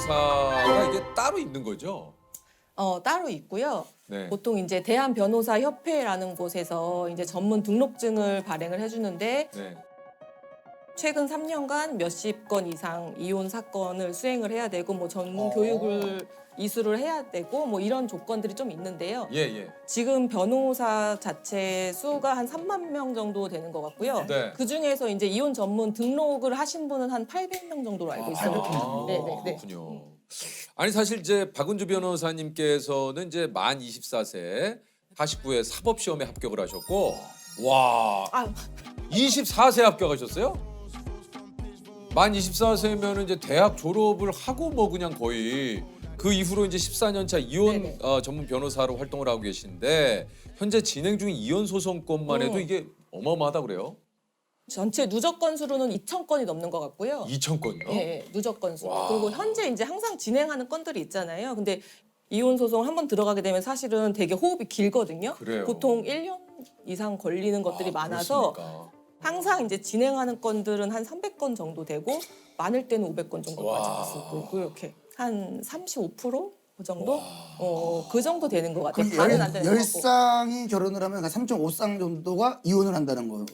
변호사가 이게 따로 있는 거죠? 따로 있고요. 네. 보통 이제 대한변호사협회라는 곳에서 이제 전문 등록증을 발행을 해주는데 네. 최근 3년간 몇십 건 이상 이혼 사건을 수행을 해야 되고 뭐 전문 교육을 이수를 해야 되고 뭐 이런 조건들이 좀 있는데요. 예, 예. 지금 변호사 자체 수가 한 3만 명 정도 되는 것 같고요. 네. 그 중에서 이제 이혼 전문 등록을 하신 분은 한 800명 정도로 알고 있어요. 네. 그렇군요. 아니 사실 이제 박은주 변호사님께서는 이제 만 24세 49회 사법시험에 합격을 하셨고 와 아, 24세 합격하셨어요? 만 24세면 이제 대학 졸업을 하고 뭐 그냥 거의 그 이후로 이제 14년 차 이혼 네네. 전문 변호사로 활동을 하고 계신데 현재 진행 중인 이혼 소송건만 해도 이게 어마어마하다 그래요? 전체 누적 건수로는 2,000건이 넘는 것 같고요. 2,000건이요? 예, 누적 건수. 와. 그리고 현재 이제 항상 진행하는 건들이 있잖아요. 근데 이혼 소송 한번 들어가게 되면 사실은 되게 호흡이 길거든요. 그래요. 보통 1년 이상 걸리는 것들이 많아서 그렇습니까? 항상 이제 진행하는 건들은 한 300건 정도 되고 많을 때는 500건 정도까지 와. 갈 수 있고 이렇게 한 35%? 그 정도? 그 정도 되는 것 같아요. 그럼 다는 안 되는 것 같고. 10쌍이 결혼을 하면 3.5쌍 정도가 이혼을 한다는 거예요.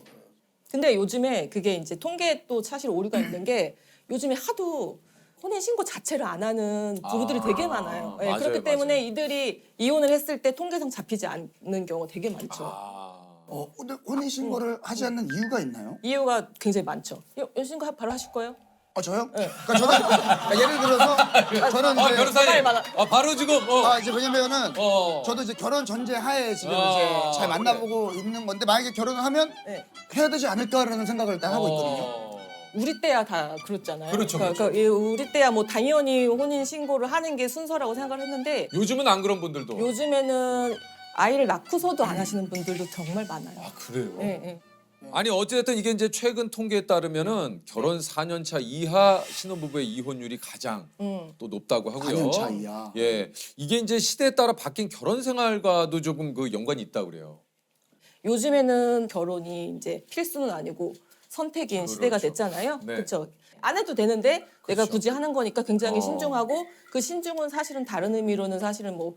근데 요즘에 그게 이제 통계에 또 사실 오류가 있는 게 요즘에 하도 혼인 신고 자체를 안 하는 부부들이 되게 많아요. 예, 맞아요, 그렇기 때문에 맞아요. 이들이 이혼을 했을 때 통계상 잡히지 않는 경우가 되게 많죠. 근데 혼인 신고를 하지 않는 이유가 있나요? 이유가 굉장히 많죠. 신고 바로 하실 거예요? 저요? 네. 그러니까 저는 예를 들어서 저는 이제 변호사님 빨리 바로 지금 이제 왜냐면은 어. 저도 이제 결혼 전제 하에 지금 아, 이제 잘 만나보고 있는 건데 만약에 결혼을 하면 네. 해야 되지 않을까라는 생각을 딱 하고 있거든요. 우리 때야 다 그렇잖아요. 그렇죠, 그러니까 우리 때야 뭐 당연히 혼인 신고를 하는 게 순서라고 생각을 했는데 요즘은 안 그런 분들도 요즘에는 아이를 낳고서도 안 하시는 분들도 정말 많아요. 그래요? 예, 예. 아니 어쨌든 이게 이제 최근 통계에 따르면은 결혼 4년 차 이하 신혼부부의 이혼율이 가장 또 높다고 하고요. 4년 차 이하. 예, 이게 이제 시대에 따라 바뀐 결혼 생활과도 조금 그 연관이 있다 그래요. 요즘에는 결혼이 이제 필수는 아니고 선택인 시대가 됐잖아요. 네. 그렇죠. 안 해도 되는데 내가 그렇죠. 굳이 하는 거니까 굉장히 어. 신중하고 그 신중은 사실은 다른 의미로는 사실은 뭐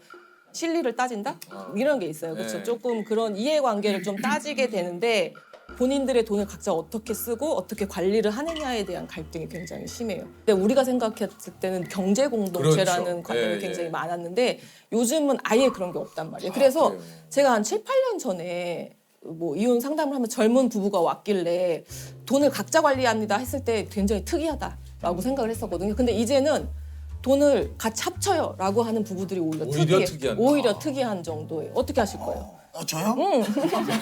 실리를 따진다 이런 게 있어요. 그렇죠. 네. 조금 그런 이해관계를 좀 따지게 되는데 본인들의 돈을 각자 어떻게 쓰고 어떻게 관리를 하느냐에 대한 갈등이 굉장히 심해요. 근데 우리가 생각했을 때는 경제 공동체라는 그렇죠. 관념이 예, 굉장히 예. 많았는데 요즘은 아예 그런 게 없단 말이에요. 그래서 그래요? 제가 한 7, 8년 전에 뭐 이혼 상담을 하면 젊은 부부가 왔길래 돈을 각자 관리합니다 했을 때 굉장히 특이하다라고 생각을 했었거든요. 근데 이제는 돈을 같이 합쳐요라고 하는 부부들이 오히려 특이한다. 오히려 특이한 정도예요. 어떻게 하실 거예요? 저요? 변호사님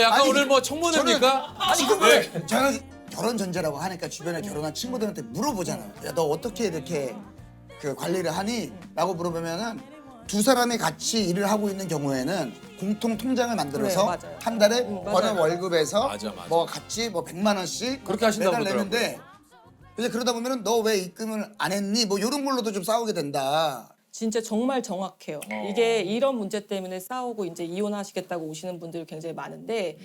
약간 아니, 오늘 뭐 청문회입니까? 지금은 제가 결혼 전제라고 하니까 주변에 결혼한 친구들한테 물어보잖아요. 야, 너 어떻게 이렇게 그 관리를 하니? 라고 물어보면은 두 사람이 같이 일을 하고 있는 경우에는 공통 통장을 만들어서 네, 맞아요. 한 달에 맞아요. 어느 월급에서 맞아. 뭐 같이 뭐 100만 원씩 그렇게 하신다고 매달 내는데 이제 그러다 보면은 너 왜 입금을 안 했니? 뭐 이런 걸로도 좀 싸우게 된다. 진짜 정말 정확해요. 이게 이런 문제 때문에 싸우고 이제 이혼하시겠다고 오시는 분들이 굉장히 많은데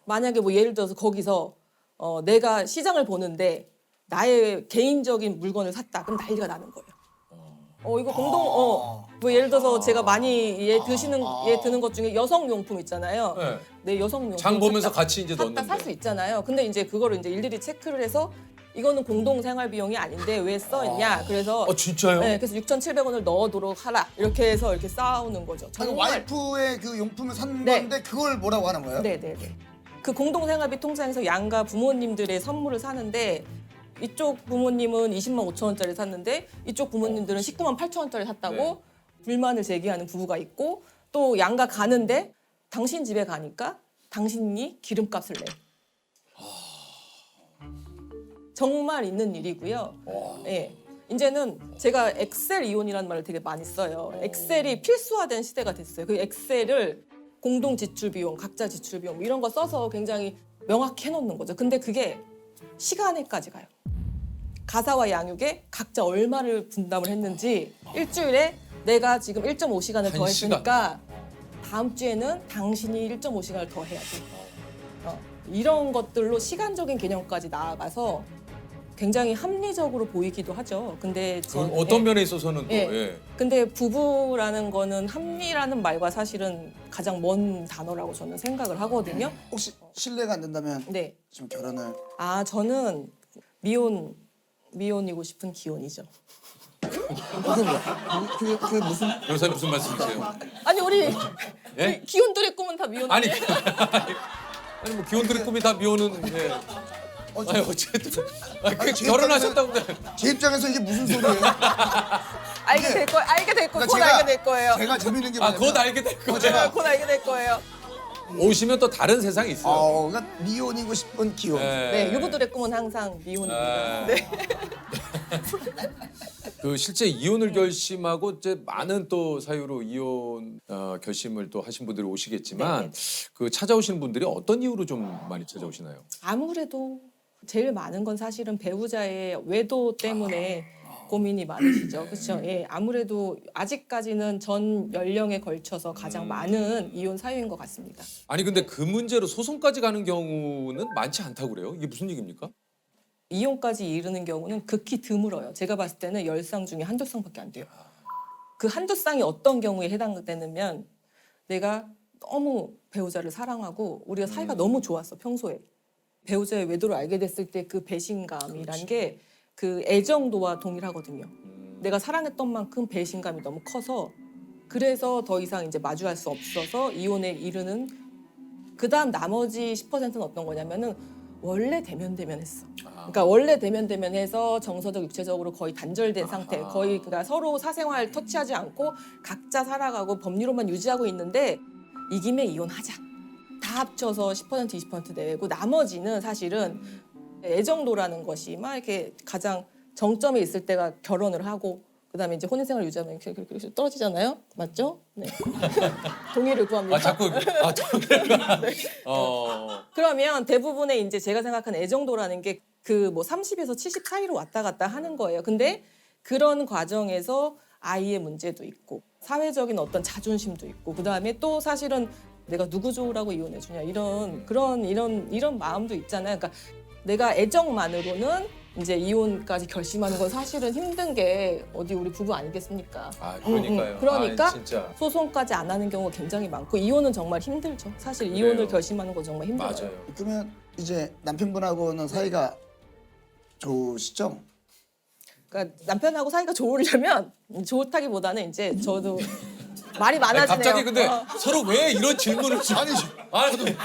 만약에 뭐 예를 들어서 거기서 내가 시장을 보는데 나의 개인적인 물건을 샀다. 그럼 난리가 나는 거예요. 이거 뭐 예를 들어서 제가 많이 드는 것 중에 여성용품 있잖아요. 네. 내 여성용품 장 보면서 같이 이제 넣는데. 살 수 있잖아요. 근데 이제 그거를 이제 일일이 체크를 해서 이거는 공동 생활 비용이 아닌데 왜 써있냐. 그래서 진짜요? 네, 그래서 6,700원을 넣어도록 하라. 이렇게 해서 이렇게 싸우는 거죠. 아니, 정말. 와이프의 그 용품을 산 네. 건데 그걸 뭐라고 하는 거예요? 네네네. 그 공동생활비 통장에서 양가 부모님들의 선물을 사는데 이쪽 부모님은 20만 5천 원짜리 샀는데 이쪽 부모님들은 19만 8천 원짜리 샀다고 네. 불만을 제기하는 부부가 있고 또 양가 가는데 당신 집에 가니까 당신이 기름값을 내. 정말 있는 일이고요. 예. 이제는 제가 엑셀 이혼이라는 말을 되게 많이 써요. 엑셀이 필수화된 시대가 됐어요. 그 엑셀을 공동 지출 비용, 각자 지출 비용 이런 거 써서 굉장히 명확히 해놓는 거죠. 근데 그게 시간에까지 가요. 가사와 양육에 각자 얼마를 분담을 했는지 일주일에 내가 지금 1.5시간을 더 한 했으니까 다음 주에는 당신이 1.5시간을 더 해야 돼. 이런 것들로 시간적인 개념까지 나아가서 굉장히 합리적으로 보이기도 하죠. 근데 그 어떤 면에 있어서는 또 예. 예. 근데 부부라는 거는 합리라는 말과 사실은 가장 먼 단어라고 저는 생각을 하거든요. 혹시 실례가 안 된다면 네. 지금 결혼을 저는 미혼이고 싶은 기혼이죠. 그게 뭐야? 그게 무슨 변호사님 무슨 말씀이세요? 아니 우리 예? 기혼들의 꿈은 다 미혼. 아니 아니 뭐 기혼들의 꿈이 다 미혼은 예. 아니 어쨌든 제 결혼하셨다고 제 입장에서 이게 무슨 소리예요? 알게 될 거예요. 알게 될 거예요. 곧 그러니까 알게 될 거예요. 제가 재밌는 게 아 뭐냐면 곧 알게 될 거예요. 제가 곧 알게 될 거예요. 오시면 또 다른 세상이 있어요. 그러니까 미혼이고 싶은 기혼. 네, 유부들의 꿈은 항상 미혼입니다. 네. 그 실제 이혼을 결심하고 이제 많은 또 사유로 이혼 결심을 또 하신 분들이 오시겠지만 그 찾아오시는 분들이 어떤 이유로 좀 많이 찾아오시나요? 아무래도 제일 많은 건 사실은 배우자의 외도 때문에 고민이 많으시죠. 그렇죠? 예, 아무래도 아직까지는 전 연령에 걸쳐서 가장 많은 이혼 사유인 것 같습니다. 아니 근데 그 문제로 소송까지 가는 경우는 많지 않다고 그래요? 이게 무슨 얘기입니까? 이혼까지 이르는 경우는 극히 드물어요. 제가 봤을 때는 10쌍 중에 한두 쌍밖에 안 돼요. 그 한두 쌍이 어떤 경우에 해당되냐면 내가 너무 배우자를 사랑하고 우리가 사이가 너무 좋았어, 평소에. 배우자의 외도를 알게 됐을 때 그 배신감이란 게 그 애정도와 동일하거든요. 내가 사랑했던 만큼 배신감이 너무 커서 그래서 더 이상 이제 마주할 수 없어서 이혼에 이르는 그다음 나머지 10%는 어떤 거냐면은 원래 대면대면했어. 그러니까 원래 대면대면해서 정서적 육체적으로 거의 단절된 상태. 거의 그러니까 서로 사생활 터치하지 않고 각자 살아가고 법리로만 유지하고 있는데 이 김에 이혼하자. 다 합쳐서 10% 20% 내고 나머지는 사실은 애정도라는 것이 막 이렇게 가장 정점에 있을 때가 결혼을 하고 그다음에 이제 혼인생활 유지하면 이렇게 떨어지잖아요, 맞죠? 네. 동의를 구합니다. 아 자꾸 그러면 대부분의 이제 제가 생각하는 애정도라는 게 그 뭐 30에서 70 사이로 왔다 갔다 하는 거예요. 근데 그런 과정에서 아이의 문제도 있고 사회적인 어떤 자존심도 있고 그다음에 또 사실은 내가 누구 좋으라고 이혼해 주냐 이런 마음도 있잖아요. 그러니까 내가 애정만으로는 이제 이혼까지 결심하는 건 사실은 힘든 게 어디 우리 부부 아니겠습니까? 아 그러니까요. 그러니까 아, 진짜 소송까지 안 하는 경우가 굉장히 많고 이혼은 정말 힘들죠. 사실 이혼을 그래요. 결심하는 건 정말 힘들어요. 맞아요. 그러면 이제 남편분하고는 사이가 좋으시죠? 그러니까 남편하고 사이가 좋으려면 좋다기보다는 이제 저도 말이 아니, 많아지네요. 갑자기 근데 서로 왜 이런 질문을 좀 아니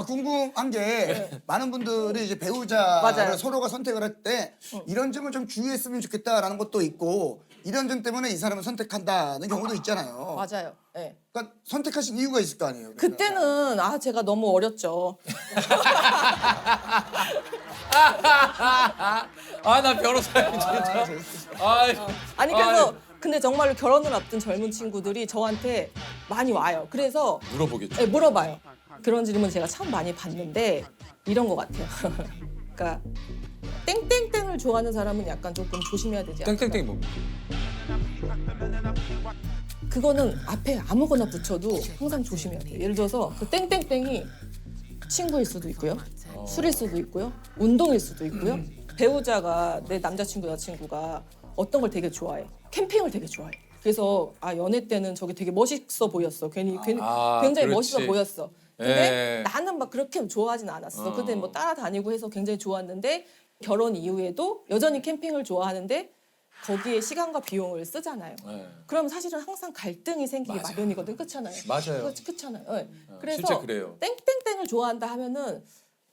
궁금한 게 많은 분들이 이제 배우자를 맞아요. 서로가 선택을 할 때 이런 점을 좀 주의했으면 좋겠다라는 것도 있고 이런 점 때문에 이 사람을 선택한다는 경우도 있잖아요. 맞아요. 네. 그러니까 선택하신 이유가 있을 거 아니에요. 그때는 제가 너무 어렸죠. 나 변호사님 진짜 아니 그래서 근데 정말로 결혼을 앞둔 젊은 친구들이 저한테 많이 와요. 그래서 물어보겠죠. 네, 물어봐요. 그런 질문 제가 참 많이 받는데 이런 것 같아요. 그러니까 땡땡땡을 좋아하는 사람은 약간 조금 조심해야 되지 않을까? 땡땡땡이 뭡니까? 그거는 앞에 아무거나 붙여도 항상 조심해야 돼요. 예를 들어서 그 땡땡땡이 친구일 수도 있고요. 술일 수도 있고요. 운동일 수도 있고요. 배우자가 내 남자친구 여자친구가 어떤 걸 되게 좋아해. 캠핑을 되게 좋아해. 그래서 연애 때는 저게 되게 멋있어 보였어. 괜히 굉장히 그렇지. 멋있어 보였어. 근데 예. 나는 막 그렇게 좋아하진 않았어. 근데 뭐 따라다니고 해서 굉장히 좋았는데 결혼 이후에도 여전히 캠핑을 좋아하는데 거기에 시간과 비용을 쓰잖아요. 네. 그럼 사실은 항상 갈등이 생기기 맞아요. 마련이거든. 그렇잖아요. 맞아요. 그렇잖아요. 네. 진짜 그래서 그래요. 땡땡땡을 좋아한다 하면은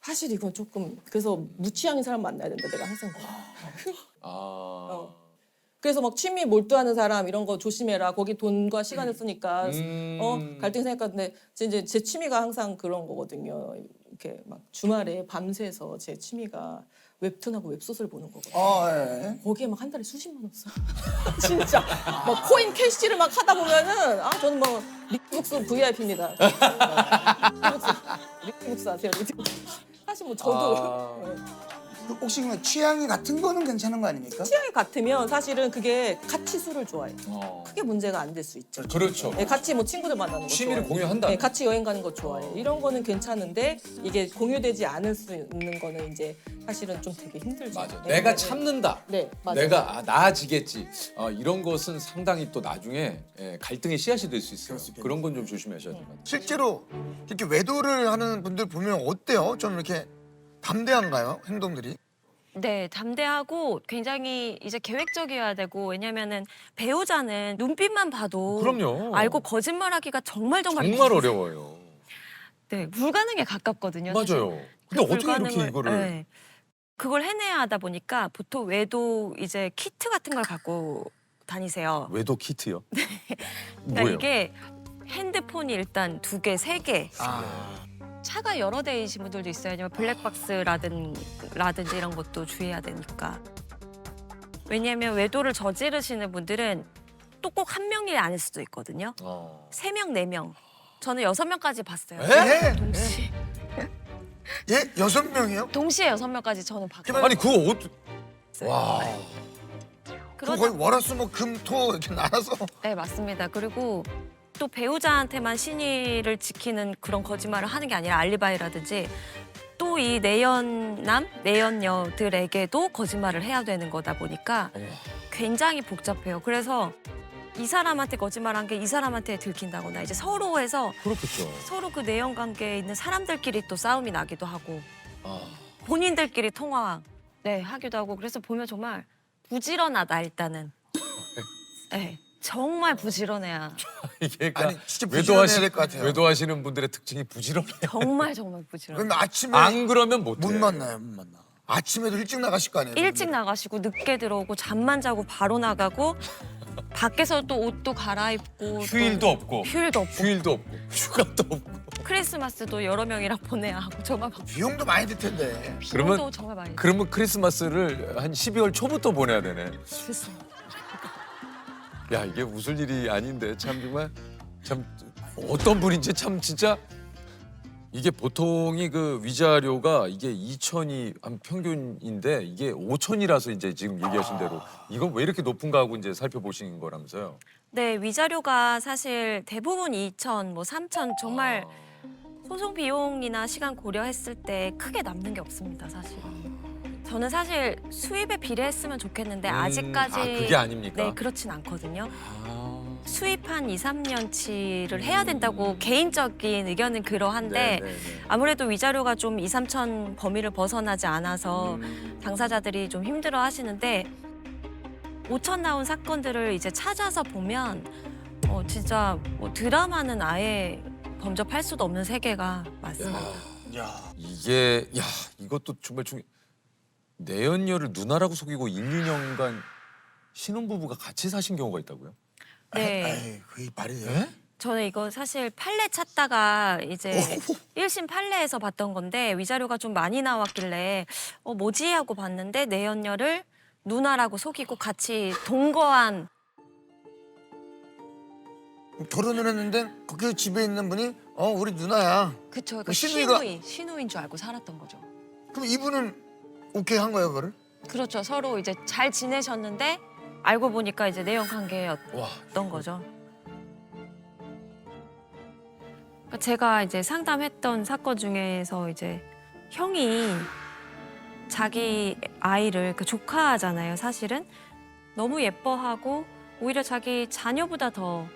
사실 이건 조금 그래서 무취향인 사람 만나야 된다. 내가 항상 그래. 그래서 막 취미 몰두하는 사람 이런 거 조심해라. 거기 돈과 시간을 쓰니까 갈등이 생겼는데 이제 제 취미가 항상 그런 거거든요. 이렇게 막 주말에 밤새서 제 취미가 웹툰하고 웹소설 보는 거거든요. 예. 거기에 막 한 달에 수십만 원 써. 진짜 막 코인 캐시를 막 하다 보면은 저는 뭐 리북스 VIP입니다. 리북스 아세요? 리북스. 사실 뭐 저도 혹시 그러면 취향이 같은 거는 괜찮은 거 아닙니까? 취향이 같으면 사실은 그게 같이 술을 좋아해요. 크게 문제가 안 될 수 있죠. 그렇죠. 네, 같이 뭐 친구들 만나는 거 취미를 좋아해요. 공유한다. 네, 같이 여행 가는 거 좋아해요. 이런 거는 괜찮은데 이게 공유되지 않을 수 있는 거는 이제 사실은 좀 되게 힘들죠. 맞아. 네, 내가 네, 참는다. 네, 맞아요. 내가 나아지겠지. 이런 것은 상당히 또 나중에 갈등의 씨앗이 될 수 있어요. 그럴 수 있겠네요. 그런 건 좀 조심하셔야 돼요. 실제로 이렇게 외도를 하는 분들 보면 어때요? 좀 이렇게 담대한가요? 행동들이? 네, 담대하고 굉장히 이제 계획적이어야 되고 왜냐면은 배우자는 눈빛만 봐도 그럼요. 알고 거짓말하기가 정말 정말 힘들어요. 어려워요. 네, 불가능에 가깝거든요. 사실. 맞아요. 근데 그 어떻게 이렇게 불가능을- 이거를 네. 그걸 해내야 하다 보니까 보통 외도 이제 키트 같은 걸 갖고 다니세요. 외도 키트요? 그러니까 뭐예요? 이게 핸드폰이 일단 2개, 3개. 아, 차가 여러 대이신 분들도 있어요. 아니면 블랙박스라든지 이런 것도 주의해야 되니까. 왜냐하면 외도를 저지르시는 분들은 또 꼭 한 명이 아닐 수도 있거든요. 3명, 4명. 저는 6명까지 봤어요. 예? 동시에. 예? 6명이요? 동시에 6명까지 저는 봤거든요. 아니 그거 와. 그거 거의 월화수목금토 이렇게 나눠서 네, 맞습니다. 그리고 또 배우자한테만 신의를 지키는 그런 거짓말을 하는 게 아니라 알리바이라든지 또 이 내연남, 내연녀들에게도 거짓말을 해야 되는 거다 보니까 굉장히 복잡해요. 그래서 이 사람한테 거짓말한 게 이 사람한테 들킨다거나 이제 서로 해서 그렇겠죠. 서로 그 내연 관계에 있는 사람들끼리 또 싸움이 나기도 하고 아. 본인들끼리 통화 하기도 하고 그래서 보면 정말 부지런하다 일단은. 네, 정말 부지런해야. 이게 아니 진짜 부지런해야 될 것 같아요. 외도하시는 분들의 특징이 부지런해요. 정말 부지런해. 그럼 아침에 안 그러면 못 못 만나요, 못 만나. 아침에도 일찍 나가실 거 아니에요? 일찍 나가시고 늦게 들어오고 잠만 자고 바로 나가고 밖에서 또 옷도 갈아입고 휴일도 또 없고. 휴일도 없고 휴일도 없고 휴가도 없고. 크리스마스도 여러 명이랑 보내야 하고 정말 막 비용도 많이 들 텐데. 그러면- 비용도 정말 많이 그러면 크리스마스를 한 12월 초부터 보내야 되네. 들었어요. 야 이게 웃을 일이 아닌데 참 정말 참 어떤 분인지 참 진짜 이게 보통이 그 위자료가 이게 2천이 한 평균인데 이게 5천이라서 이제 지금 얘기하신 대로 이건 왜 이렇게 높은가 하고 이제 살펴보신 거라면서요. 네, 위자료가 사실 대부분 2천, 뭐 3천 정말 소송 비용이나 시간 고려했을 때 크게 남는 게 없습니다, 사실은. 저는 사실 수입에 비례했으면 좋겠는데 아직까지 그게 아닙니까? 네, 그렇진 않거든요. 아. 수입 한 2, 3년치를 해야 된다고 개인적인 의견은 그러한데 네. 아무래도 위자료가 좀 2, 3천 범위를 벗어나지 않아서 당사자들이 좀 힘들어 하시는데 5천 나온 사건들을 이제 찾아서 보면 진짜 뭐 드라마는 아예 범접할 수도 없는 세계가 맞습니다. 야, 이게 야 이것도 정말 내연녀를 누나라고 속이고 1, 2년간 신혼부부가 같이 사신 경우가 있다고요? 네. 에이, 그게 말이 돼요? 네? 저는 이거 사실 판례 찾다가 이제 1심 판례에서 봤던 건데 위자료가 좀 많이 나왔길래 뭐지 하고 봤는데 내연녀를 누나라고 속이고 같이 동거한 결혼을 했는데 거기 집에 있는 분이 우리 누나야. 그쵸 그 신우이가- 신우인 줄 알고 살았던 거죠. 그럼 이분은 오케이 한 거예요, 그거를? 그렇죠. 서로 이제 잘 지내셨는데 알고 보니까 이제 내연 관계였던 와. 거죠. 그러니까 제가 이제 상담했던 사건 중에서 이제 형이 자기 아이를 그 조카잖아요, 사실은 너무 예뻐하고 오히려 자기 자녀보다 더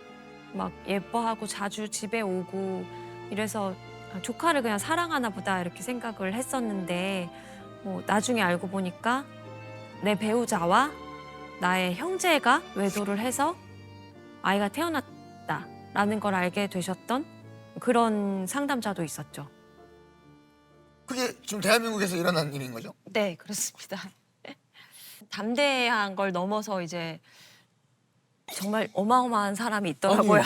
막 예뻐하고 자주 집에 오고 이래서 조카를 그냥 사랑하나 보다 이렇게 생각을 했었는데 나중에 알고 보니까 내 배우자와 나의 형제가 외도를 해서 아이가 태어났다라는 걸 알게 되셨던 그런 상담자도 있었죠. 그게 지금 대한민국에서 일어난 일인 거죠? 네, 그렇습니다. 담대한 걸 넘어서 이제 정말 어마어마한 사람이 있더라고요.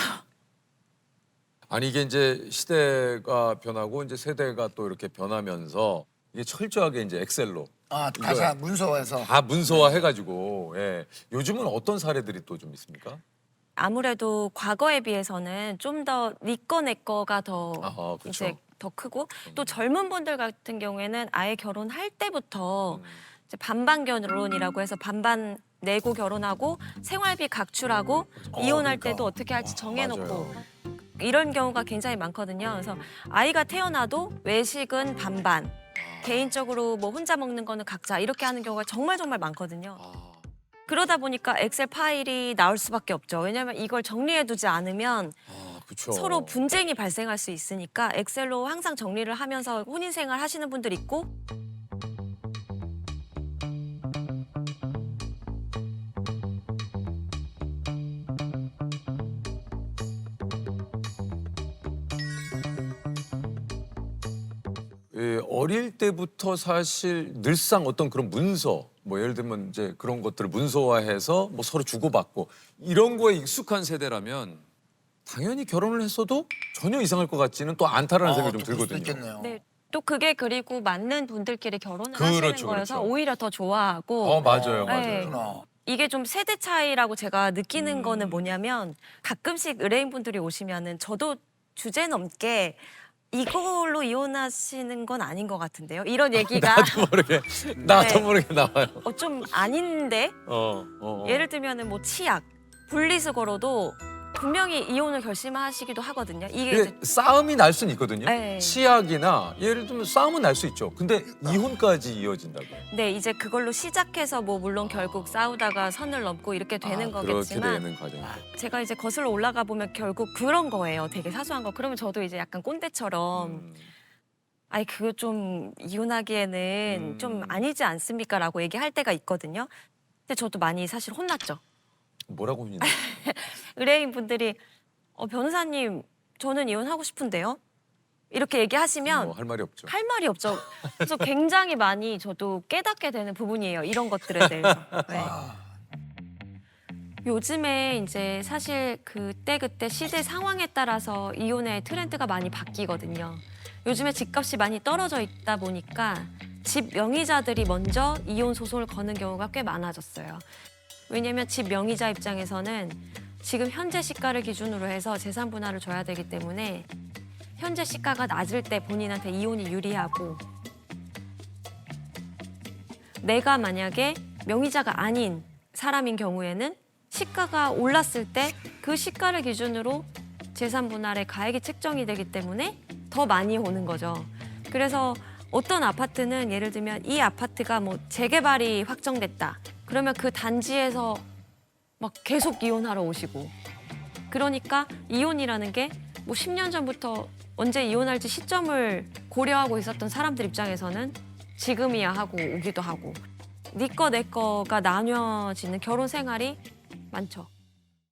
아니 이게 이제 시대가 변하고 이제 세대가 또 이렇게 변하면서 이게 철저하게 이제 엑셀로 아, 가사 문서화해서. 다 문서화 해가지고 요즘은 어떤 사례들이 또 좀 있습니까? 아무래도 과거에 비해서는 좀 더 네 거 내 거가 더 아하, 그쵸. 이제 더 크고 또 젊은 분들 같은 경우에는 아예 결혼할 때부터 이제 반반 결혼이라고 해서 반반 내고 결혼하고 생활비 각출하고 이혼할 그러니까. 때도 어떻게 할지 정해놓고 맞아요. 이런 경우가 굉장히 많거든요. 그래서 아이가 태어나도 외식은 반반, 개인적으로 뭐 혼자 먹는 거는 각자 이렇게 하는 경우가 정말 많거든요. 아, 그러다 보니까 엑셀 파일이 나올 수밖에 없죠. 왜냐하면 이걸 정리해두지 않으면 그렇죠. 서로 분쟁이 발생할 수 있으니까 엑셀로 항상 정리를 하면서 혼인생활 하시는 분들 있고 예, 어릴 때부터 사실 늘상 어떤 그런 문서, 뭐 예를 들면 이제 그런 것들을 문서화해서 뭐 서로 주고받고 이런 거에 익숙한 세대라면 당연히 결혼을 했어도 전혀 이상할 것 같지는 또 않다라는 생각이 좀 또 그럴 수도 들거든요. 있겠네요. 네, 또 그게 그리고 맞는 분들끼리 결혼을 하시는 그렇죠, 거여서 그렇죠. 오히려 더 좋아하고 맞아요, 네. 그렇구나. 이게 좀 세대 차이라고 제가 느끼는 거는 뭐냐면 가끔씩 의뢰인분들이 오시면은 저도 주제 넘게 이걸로 이혼하시는 건 아닌 것 같은데요. 이런 얘기가 나도 모르게 나와요. 좀 아닌데 예를 들면 들면은 뭐 치약, 분리수거로도 분명히 이혼을 결심하시기도 하거든요. 이게 이제 싸움이 날 수는 있거든요. 네. 치약이나 예를 들면 싸움은 날 수 있죠. 근데 이혼까지 이어진다고요. 네, 이제 그걸로 시작해서 뭐 물론 결국 싸우다가 선을 넘고 이렇게 되는 그렇게 거겠지만 되는 과정이죠. 제가 이제 거슬러 올라가 보면 결국 그런 거예요. 되게 사소한 거. 그러면 저도 이제 약간 꼰대처럼 아이 그거 좀 이혼하기에는 좀 아니지 않습니까라고 얘기할 때가 있거든요. 근데 저도 많이 사실 혼났죠. 뭐라고 했는지. 의뢰인 분들이 변호사님 저는 이혼하고 싶은데요. 이렇게 얘기하시면 할 말이 없죠. 할 말이 없죠. 그래서 굉장히 많이 저도 깨닫게 되는 부분이에요. 이런 것들에 대해서. 네. 요즘에 이제 사실 그때 시대 상황에 따라서 이혼의 트렌드가 많이 바뀌거든요. 요즘에 집값이 많이 떨어져 있다 보니까 집 명의자들이 먼저 이혼 소송을 거는 경우가 꽤 많아졌어요. 왜냐하면 집 명의자 입장에서는 지금 현재 시가를 기준으로 해서 재산 분할을 줘야 되기 때문에 현재 시가가 낮을 때 본인한테 이혼이 유리하고 내가 만약에 명의자가 아닌 사람인 경우에는 시가가 올랐을 때 그 시가를 기준으로 재산 분할의 가액이 책정이 되기 때문에 더 많이 오는 거죠. 그래서 어떤 아파트는 예를 들면 이 아파트가 뭐 재개발이 확정됐다. 그러면 그 단지에서 막 계속 이혼하러 오시고 그러니까 이혼이라는 게 뭐 10년 전부터 언제 이혼할지 시점을 고려하고 있었던 사람들 입장에서는 지금이야 하고 오기도 하고 네 거 내 거가 나뉘어지는 결혼 생활이 많죠.